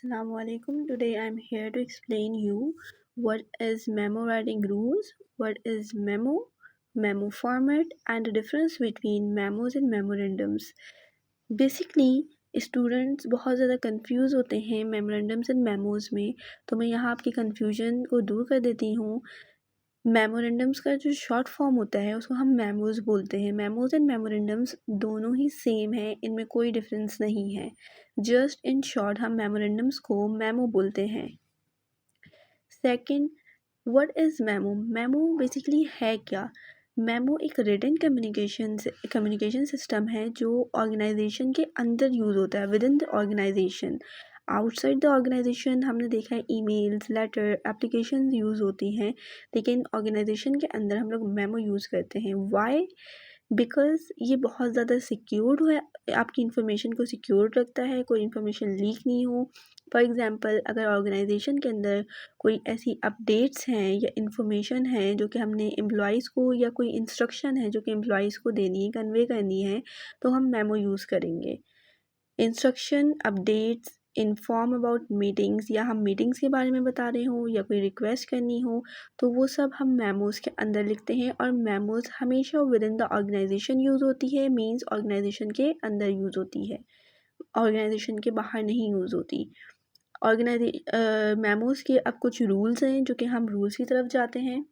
Assalamu alaikum. Today I'm here to explain you what is memo writing rules, what is memo format, and the difference between memos and memorandums. Basically, students बहुत ज़्यादा confuse होते हैं memorandums and memos में, तो मैं यहाँ आपकी confusion को दूर कर देती हूँ। मेमोरेंडम्स का जो शॉर्ट फॉर्म होता है उसको हम मेमोज़ बोलते हैं। मेमोज़ एंड मेमोरेंडम्स दोनों ही सेम है, इनमें कोई डिफरेंस नहीं है। जस्ट इन शॉर्ट हम मेमोरेंडम्स को मेमो बोलते हैं। Second, what is memo? Memo basically है क्या? मेमो एक रिटन कम्युनिकेशन सिस्टम है जो ऑर्गेनाइजेशन के अंदर यूज़ होता है, within the organisation. Outside the organisation हमने देखा है ईमेल्स, लेटर, एप्लीकेशन यूज़ होती हैं, लेकिन ऑर्गेनाइजेशन के अंदर हम लोग मेमो यूज़ करते हैं। वाई? बिकॉज़ ये बहुत ज़्यादा सिक्योर्ड है, आपकी इन्फॉर्मेशन को सिक्योर्ड रखता है, कोई इन्फॉर्मेशन लीक नहीं हो। फॉर एग्ज़ाम्पल, अगर ऑर्गेनाइजेशन के अंदर कोई ऐसी अपडेट्स हैं या इन्फॉर्मेशन है जो कि हमने एम्प्लॉइज़ को, या कोई इंस्ट्रक्शन है जो कि एम्प्लॉइज़ को देनी है, कन्वे करनी है, तो हम मेमो यूज़ करेंगे। Instruction, updates, inform about meetings, या हम मीटिंग्स के बारे में बता रहे हों या कोई रिक्वेस्ट करनी हो, तो वो सब हम मेमोज़ के अंदर लिखते हैं। और मेमोज़ हमेशा within the organisation use होती है, मीन्स ऑर्गेनाइजेशन के अंदर यूज़ होती है, ऑर्गेनाइजेशन के बाहर नहीं यूज़ होती। मेमोज़ के अब कुछ रूल्स हैं जो कि हम रूल्स की तरफ जाते हैं।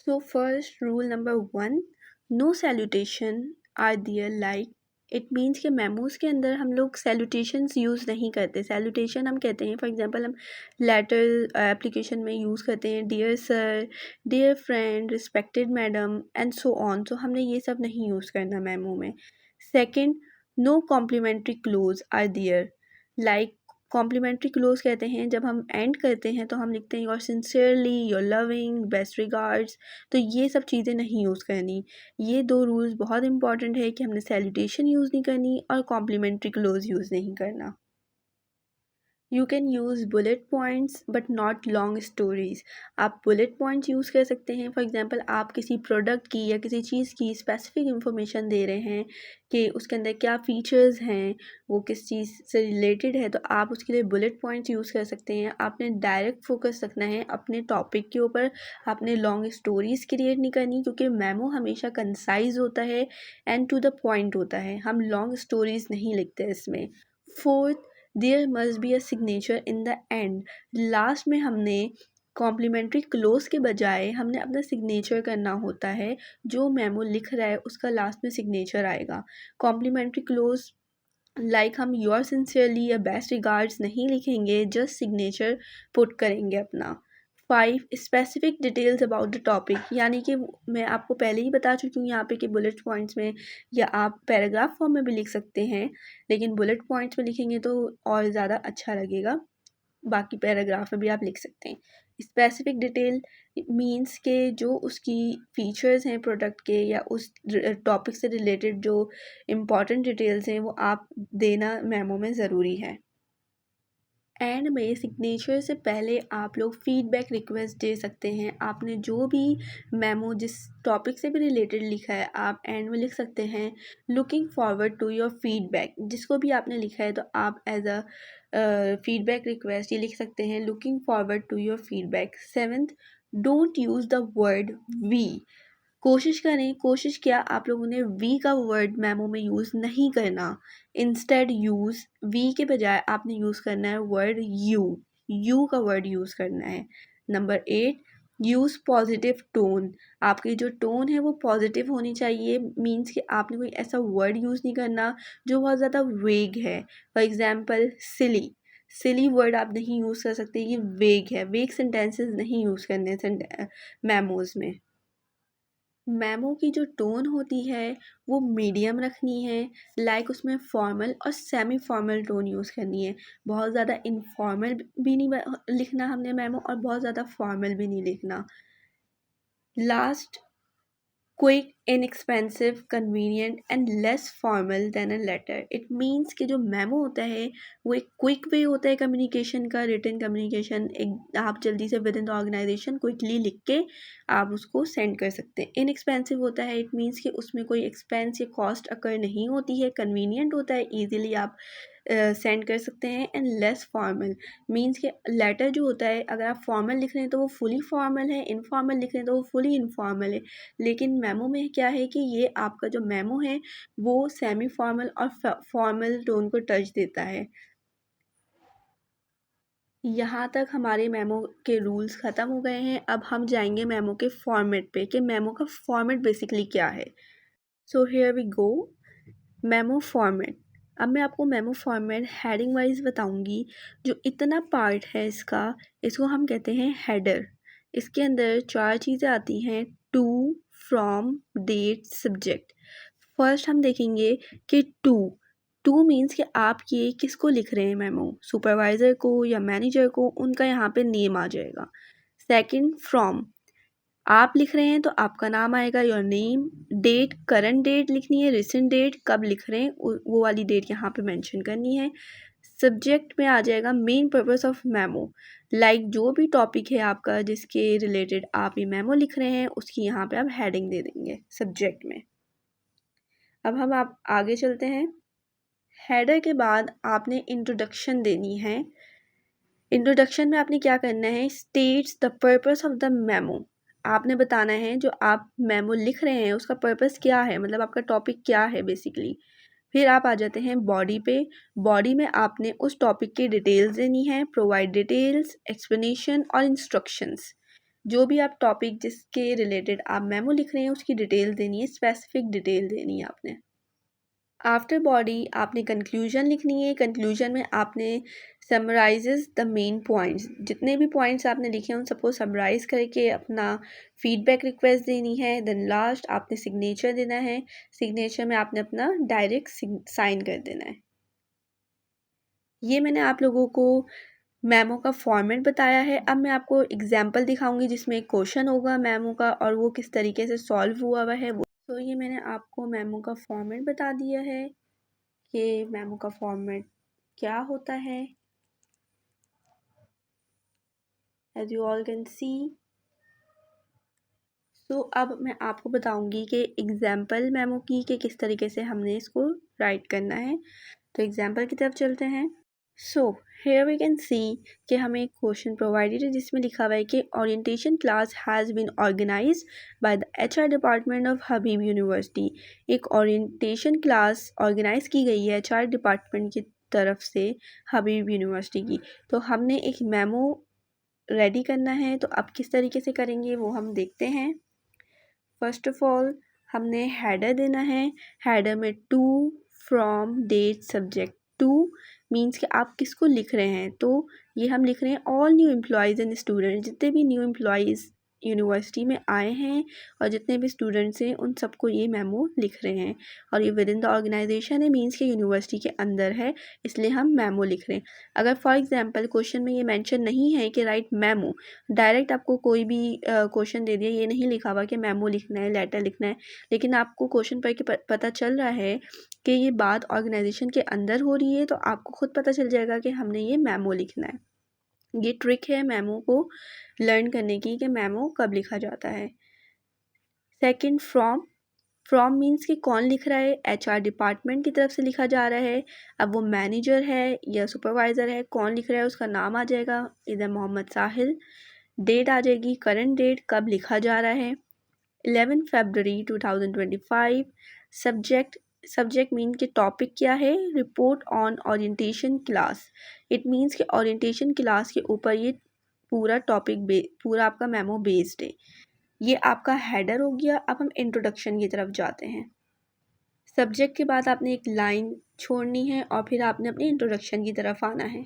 So first rule number 1, no salutation are there like. It means कि मेमोज़ के अंदर हम लोग सैल्यूटेशंस यूज़ नहीं करते। सैल्यूटेशन हम कहते हैं, फॉर एग्जांपल हम लेटर एप्लीकेशन में यूज़ करते हैं dear sir, dear friend, respected madam and so on. So हमने ये सब नहीं यूज़ करना मेमो में। Second, no complimentary close are there like. Complimentary close कहते हैं जब हम एंड करते हैं तो हम लिखते हैं your sincerely, your loving, best regards. तो ये सब चीज़ें नहीं यूज़ करनी। ये दो रूल्स बहुत इंपॉर्टेंट है कि हमने सैल्यूटेशन यूज़ नहीं करनी और कॉम्प्लीमेंट्री क्लोज यूज़ नहीं करना। You can use bullet points but not long stories. आप बुलेट पॉइंट्स यूज़ कर सकते हैं। फॉर एग्जांपल, आप किसी प्रोडक्ट की या किसी चीज़ की स्पेसिफिक इंफॉर्मेशन दे रहे हैं कि उसके अंदर क्या फ़ीचर्स हैं, वो किस चीज़ से रिलेटेड है, तो आप उसके लिए बुलेट पॉइंट्स यूज़ कर सकते हैं। आपने डायरेक्ट फोकस रखना है अपने टॉपिक के ऊपर, आपने लॉन्ग स्टोरीज़ क्रिएट नहीं करनी, क्योंकि मेमो हमेशा कंसाइज होता है एंड टू द पॉइंट होता है। हम लॉन्ग स्टोरीज़ नहीं लिखते इसमें। Fourth, there must be a signature in the end. Last में हमने कॉम्प्लीमेंट्री क्लोज के बजाय हमने अपना सिग्नेचर करना होता है। जो मेमो लिख रहा है उसका लास्ट में सिग्नेचर आएगा। कॉम्प्लीमेंट्री क्लोज लाइक हम योर सिंसियरली या बेस्ट रिगार्ड्स नहीं लिखेंगे, जस्ट सिग्नेचर पुट करेंगे अपना। 5, specific details about the topic, यानी कि मैं आपको पहले ही बता चुकी हूँ यहाँ पे कि बुलेट पॉइंट्स में, या आप पैराग्राफ फॉर्म में भी लिख सकते हैं, लेकिन बुलेट पॉइंट्स में लिखेंगे तो और ज़्यादा अच्छा लगेगा। बाकी पैराग्राफ में भी आप लिख सकते हैं। स्पेसिफिक डिटेल मीन्स के जो उसकी फ़ीचर्स हैं प्रोडक्ट के, या उस टॉपिक से रिलेटेड जो इम्पॉर्टेंट डिटेल्स हैं वो आप देना मेमो में ज़रूरी है। एंड में सिग्नेचर से पहले आप लोग फीडबैक रिक्वेस्ट दे सकते हैं। आपने जो भी मेमो जिस टॉपिक से भी रिलेटेड लिखा है आप एंड में लिख सकते हैं, looking forward to your feedback. जिसको भी आपने लिखा है तो आप एज अ फीडबैक रिक्वेस्ट ये लिख सकते हैं, looking forward to your feedback. 7th, don't use the word we. कोशिश करें, कोशिश क्या, आप लोगों ने वी का वर्ड मेमो में यूज़ नहीं करना। इंस्टेड यूज़, वी के बजाय आपने यूज़ करना है वर्ड यू का वर्ड यूज़ करना है। Number 8, use positive tone. आपकी जो टोन है वो पॉजिटिव होनी चाहिए, मीन्स कि आपने कोई ऐसा वर्ड यूज़ नहीं करना जो बहुत ज़्यादा वेग है। For example, silly. Silly word आप नहीं यूज़ कर सकते, ये वेग है। वेग सेंटेंसेस नहीं यूज़ करने मेमोज़ में। मेमो की जो टोन होती है वो मीडियम रखनी है, लाइक उसमें फॉर्मल और सेमी फॉर्मल टोन यूज़ करनी है। बहुत ज़्यादा इनफॉर्मल भी नहीं लिखना हमने मेमो, और बहुत ज़्यादा फॉर्मल भी नहीं लिखना। Last, quick, inexpensive, convenient and less formal than a letter. It means कि जो मेमो होता है वो एक क्विक वे होता है कम्युनिकेशन का, रिटन कम्युनिकेशन। एक आप जल्दी से within the organisation quickly लिख के आप उसको सेंड कर सकते हैं। इनएक्सपेंसिव होता है, इट मीन्स कि उसमें कोई एक्सपेंस या कॉस्ट अकर नहीं होती है। कन्वीनियंट होता है, ईजिली आप सेंड कर सकते हैं। एंड लेस फॉर्मल मीन्स कि लेटर जो होता है अगर आप फॉर्मल लिख रहे हैं तो वो फुली फॉर्मल है, इनफॉर्मल लिख रहे हैं तो वो फुली इनफॉर्मल है। लेकिन मेमो में क्या है कि ये आपका जो मेमो है वो सेमी फॉर्मल और फॉर्मल टोन को टच देता है। यहाँ तक हमारे मेमो के रूल्स ख़त्म हो गए हैं। अब हम जाएंगे मेमो के फॉर्मेट पे कि मेमो का फॉर्मेट बेसिकली क्या है। So here we go, memo format. अब मैं आपको मेमो फॉर्मेट हेडिंग वाइज बताऊंगी। जो इतना पार्ट है इसका, इसको हम कहते हैं हेडर। इसके अंदर 4 चीज़ें आती हैं, to, from, date, subject. First हम देखेंगे कि टू मीन्स कि आप ये किसको लिख रहे हैं मेमो, सुपरवाइज़र को या मैनेजर को, उनका यहाँ पे नेम आ जाएगा। सेकंड फ्रॉम, आप लिख रहे हैं तो आपका नाम आएगा, your name. Date, current date लिखनी है, रिसेंट डेट, कब लिख रहे हैं वो वाली डेट यहाँ पे मेंशन करनी है। सब्जेक्ट में आ जाएगा main purpose of memo, like जो भी टॉपिक है आपका जिसके रिलेटेड आप ये मेमो लिख रहे हैं उसकी यहाँ पे आप हेडिंग दे देंगे सब्जेक्ट में। अब हम आप आगे चलते हैं। हेडर के बाद आपने इंट्रोडक्शन देनी है। इंट्रोडक्शन में आपने क्या करना है, states the purpose of the memo. आपने बताना है जो आप मेमो लिख रहे हैं उसका पर्पस क्या है, मतलब आपका टॉपिक क्या है बेसिकली। फिर आप आ जाते हैं बॉडी पे। बॉडी में आपने उस टॉपिक की डिटेल्स देनी है, प्रोवाइड डिटेल्स, एक्सप्लेनेशन और इंस्ट्रक्शंस। जो भी आप टॉपिक जिसके रिलेटेड आप मेमो लिख रहे हैं उसकी डिटेल देनी है, स्पेसिफिक डिटेल देनी है आपने। आफ्टर बॉडी आपने कंक्लूजन लिखनी है। कंक्लूजन में आपने समराइजेस द मेन पॉइंट्स, जितने भी पॉइंट्स आपने लिखे हैं उन सबको समराइज करके अपना फीडबैक रिक्वेस्ट देनी है। देन लास्ट आपने सिग्नेचर देना है। सिग्नेचर में आपने अपना डायरेक्ट साइन कर देना है। ये मैंने आप लोगों को मेमो का फॉर्मेट बताया है। अब मैं आपको एग्जाम्पल दिखाऊंगी जिसमें एक क्वेश्चन होगा मेमो का और वो किस तरीके से सॉल्व हुआ हुआ है वो। तो ये मैंने आपको मेमो का फॉर्मेट बता दिया है कि मेमो का फॉर्मेट क्या होता है। As you all can see. So अब मैं आपको बताऊंगी कि एग्जाम्पल मेमो की कि किस तरीके से हमने इसको राइट करना है। तो एग्जाम्पल की तरफ चलते हैं। So here we can see कि हमें एक क्वेश्चन प्रोवाइडेड है जिसमें लिखा हुआ है कि orientation class has been organised by the HR department of Habib university. एक ओरिएंटेशन क्लास ऑर्गेनाइज की गई है एचआर डिपार्टमेंट की तरफ से हबीब यूनिवर्सिटी की। तो हमने एक मेमो रेडी करना है, तो अब किस तरीके से करेंगे वो हम देखते हैं। फर्स्ट ऑफ ऑल हमने हेडर देना है। हेडर में to, from, date, subject. To means कि आप किसको लिख रहे हैं, तो ये हम लिख रहे हैं all new employees and student, जितने भी न्यू एम्प्लॉयज़ यूनिवर्सिटी में आए हैं और जितने भी स्टूडेंट्स हैं उन सबको ये मेमो लिख रहे हैं। और ये विद इन द ऑर्गेनाइजेशन है, मीन्स कि यूनिवर्सिटी के अंदर है, इसलिए हम मेमो लिख रहे हैं। अगर फॉर एग्जांपल क्वेश्चन में ये मेंशन नहीं है कि राइट मेमो, डायरेक्ट आपको कोई भी क्वेश्चन दे दिया, ये नहीं लिखा हुआ कि मेमो लिखना है, लेटर लिखना है, लेकिन आपको क्वेश्चन पढ़ के पता चल रहा है कि ये बात ऑर्गेनाइजेशन के अंदर हो रही है, तो आपको खुद पता चल जाएगा कि हमने ये मेमो लिखना है। ये ट्रिक है मेमो को लर्न करने की कि मेमो कब लिखा जाता है। Second from. फ्रॉम मीन्स कि कौन लिख रहा है, एचआर डिपार्टमेंट की तरफ से लिखा जा रहा है। अब वो मैनेजर है या सुपरवाइज़र है, कौन लिख रहा है उसका नाम आ जाएगा, इधर मोहम्मद साहिल। डेट आ जाएगी, करंट डेट, कब लिखा जा रहा है, 11 फरवरी 2025। सब्जेक्ट, सब्जेक्ट मीन के टॉपिक क्या है, report on orientation class. It means कि ओरिएंटेशन क्लास के ऊपर ये पूरा टॉपिक पूरा आपका मेमो बेस्ड है। ये आपका हेडर हो गया। अब हम इंट्रोडक्शन की तरफ जाते हैं। सब्जेक्ट के बाद आपने एक लाइन छोड़नी है और फिर आपने अपनी इंट्रोडक्शन की तरफ आना है।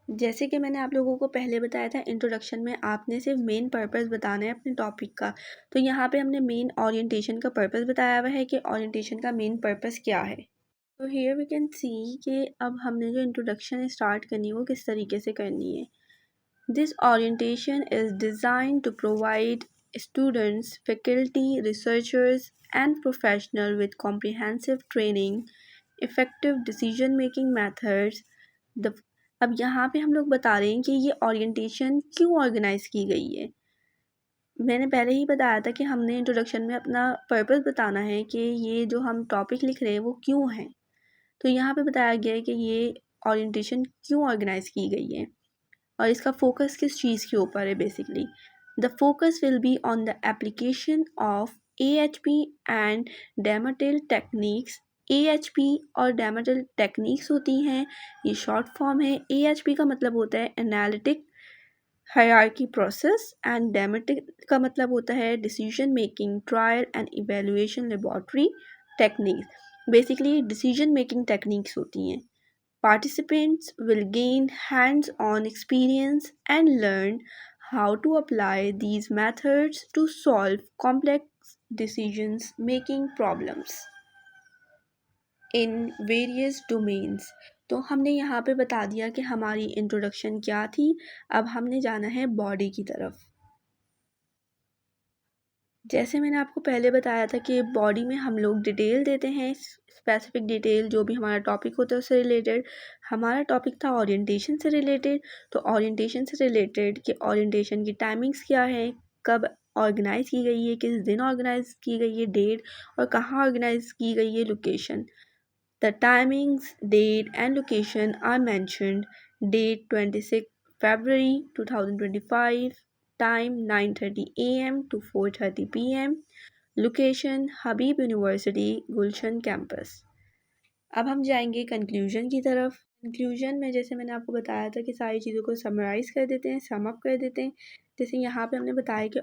जैसे कि मैंने आप लोगों को पहले बताया था, इंट्रोडक्शन में आपने सिर्फ मेन पर्पस बताना है अपने टॉपिक का। तो यहाँ पे हमने मेन ओरिएंटेशन का पर्पस बताया हुआ है कि ओरिएंटेशन का मेन पर्पस क्या है। तो हियर वी कैन सी कि अब हमने जो इंट्रोडक्शन स्टार्ट करनी है वो किस तरीके से करनी है। This orientation is design to provide students, faculty, researchers and professional with comprehensive training, effective decision making methods. The अब यहाँ पे हम लोग बता रहे हैं कि ये ओरिएंटेशन क्यों ऑर्गेनाइज की गई है। मैंने पहले ही बताया था कि हमने इंट्रोडक्शन में अपना पर्पस बताना है कि ये जो हम टॉपिक लिख रहे हैं वो क्यों है। तो यहाँ पे बताया गया है कि ये ओरिएंटेशन क्यों ऑर्गेनाइज की गई है और इसका फोकस किस चीज़ के ऊपर है basically. The focus will be on the application of AHP and DEMATEL techniques. AHP और डेमोटिल टेक्निक्स होती हैं, ये शॉर्ट फॉर्म है। AHP का मतलब होता है analytic hierarchy process and demotic का मतलब होता है decision making trial and evaluation laboratory techniques. Basically decision making techniques होती हैं। Participants will gain hands-on experience and learn how to apply these methods to solve complex decisions making problems in various domains। तो हमने यहाँ पे बता दिया कि हमारी इंट्रोडक्शन क्या थी। अब हमने जाना है बॉडी की तरफ। जैसे मैंने आपको पहले बताया था कि बॉडी में हम लोग डिटेल देते हैं, स्पेसिफिक डिटेल जो भी हमारा टॉपिक होता है उससे रिलेटेड। हमारा टॉपिक था ओरिएंटेशन से रिलेटेड, तो ओरिएंटेशन से रिलेटेड कि ओरिएंटेशन की टाइमिंग्स क्या है, कब ऑर्गेनाइज की गई है, किस दिन ऑर्गेनाइज की गई है, डेट, और कहाँ ऑर्गेनाइज की गई है, location. The timings, date and location are mentioned. Date 26 February 2025, time 9:30 AM to 4:30 PM, location Habib university Gulshan campus. अब हम जाएंगे कंक्लूजन की तरफ। कंक्लूजन में जैसे मैंने आपको बताया था कि सारी चीज़ों को समराइज़ कर देते हैं, सम अप कर देते हैं। जैसे यहाँ पे हमने बताया कि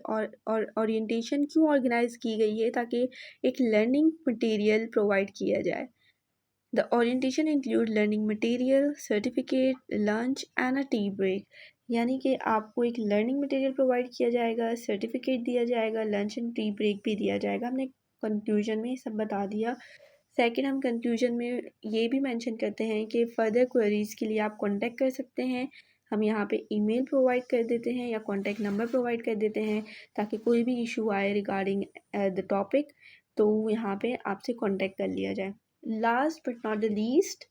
ओरिएंटेशन क्यों ऑर्गेनाइज की गई है, ताकि एक लर्निंग मटेरियल प्रोवाइड किया जाए। The orientation include learning material, certificate, lunch and a tea break। यानी कि आपको एक लर्निंग मटेरियल प्रोवाइड किया जाएगा, सर्टिफिकेट दिया जाएगा, लंच एंड टी ब्रेक भी दिया जाएगा। हमने कंक्लूजन में सब बता दिया। सेकंड, हम कंक्लूजन में ये भी मेंशन करते हैं कि फ़र्दर क्वेरीज़ के लिए आप कांटेक्ट कर सकते हैं। हम यहाँ पे ईमेल प्रोवाइड कर देते हैं या कॉन्टैक्ट नंबर प्रोवाइड कर देते हैं, ताकि कोई भी इशू आए रिगार्डिंग द टॉपिक तो यहाँ पे आपसे कॉन्टैक्ट कर लिया जाए। Last but not the least,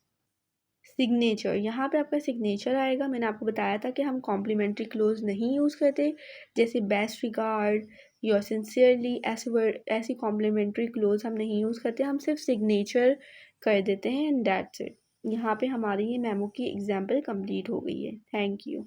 signature. यहाँ पे आपका सिग्नेचर आएगा। मैंने आपको बताया था कि हम कॉम्प्लीमेंट्री क्लोज नहीं यूज़ करते, जैसे बेस्ट रिगार्ड, योर सिंसियरली, ऐसे वर्ड, ऐसी कॉम्प्लीमेंट्री क्लोज हम नहीं यूज़ करते, हम सिर्फ सिग्नेचर कर देते हैं एंड दैट्स इट। यहाँ पे हमारी ये मेमो की एग्जाम्पल कंप्लीट हो गई है। Thank you.